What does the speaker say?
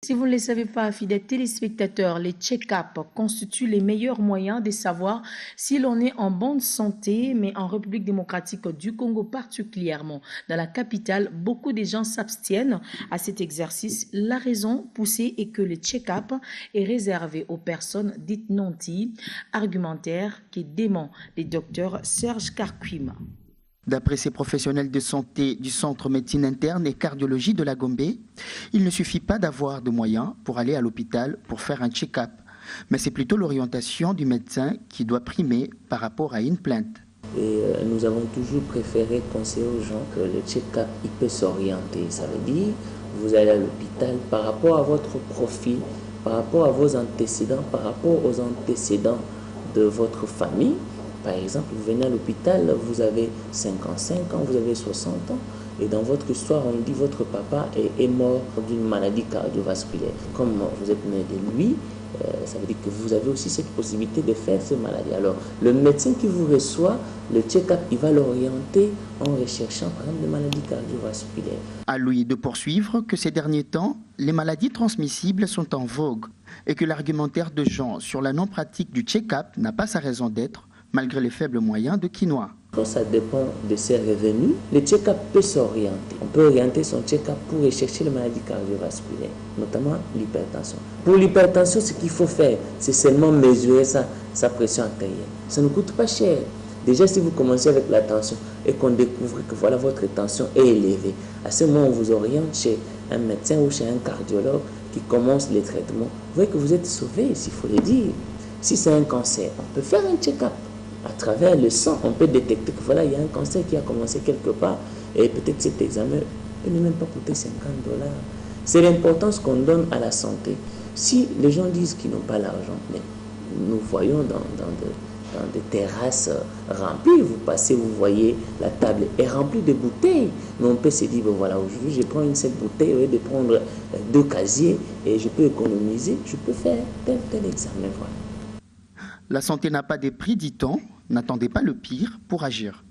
Si vous ne le savez pas, fidèles téléspectateurs, les check-up constituent les meilleurs moyens de savoir si l'on est en bonne santé, mais en République démocratique du Congo particulièrement, dans la capitale, beaucoup de gens s'abstiennent à cet exercice. La raison poussée est que le check-up est réservé aux personnes dites nantis, argumentaires qui dément le docteur Serge Karkwima. D'après ces professionnels de santé du Centre médecine interne et cardiologie de la Gombe, il ne suffit pas d'avoir de moyens pour aller à l'hôpital pour faire un check-up, mais c'est plutôt l'orientation du médecin qui doit primer par rapport à une plainte. Et nous avons toujours préféré conseiller aux gens que le check-up il peut s'orienter. Ça veut dire vous allez à l'hôpital par rapport à votre profil, par rapport à vos antécédents, par rapport aux antécédents de votre famille. Par exemple, vous venez à l'hôpital, vous avez 55 ans, vous avez 60 ans, et dans votre histoire, on dit votre papa est mort d'une maladie cardiovasculaire. Comme vous êtes né de lui, ça veut dire que vous avez aussi cette possibilité de faire cette maladie. Alors, le médecin qui vous reçoit, le check-up, il va l'orienter en recherchant, par exemple, des maladies cardiovasculaires. À lui de poursuivre que ces derniers temps, les maladies transmissibles sont en vogue et que l'argumentaire de gens sur la non-pratique du check-up n'a pas sa raison d'être, malgré les faibles moyens de Quinoa. Quand ça dépend de ses revenus, le check-up peut s'orienter. On peut orienter son check-up pour rechercher les maladies cardiovasculaires, notamment l'hypertension. Pour l'hypertension, ce qu'il faut faire, c'est seulement mesurer sa pression artérielle. Ça ne coûte pas cher. Déjà, si vous commencez avec la tension et qu'on découvre que voilà, votre tension est élevée, à ce moment, on vous oriente chez un médecin ou chez un cardiologue qui commence les traitements. Vous voyez que vous êtes sauvé, s'il faut le dire. Si c'est un cancer, on peut faire un check-up. À travers le sang, on peut détecter que voilà, il y a un cancer qui a commencé quelque part et peut-être cet examen peut ne même pas coûter $50. C'est l'importance qu'on donne à la santé. Si les gens disent qu'ils n'ont pas l'argent, mais nous voyons dans des terrasses remplies, vous passez, vous voyez, la table est remplie de bouteilles. Mais on peut se dire, bon, voilà, aujourd'hui je prends une seule bouteille, au lieu de prendre 2 casiers et je peux économiser, je peux faire tel examen. Voilà. La santé n'a pas de prix, dit-on. N'attendez pas le pire pour agir.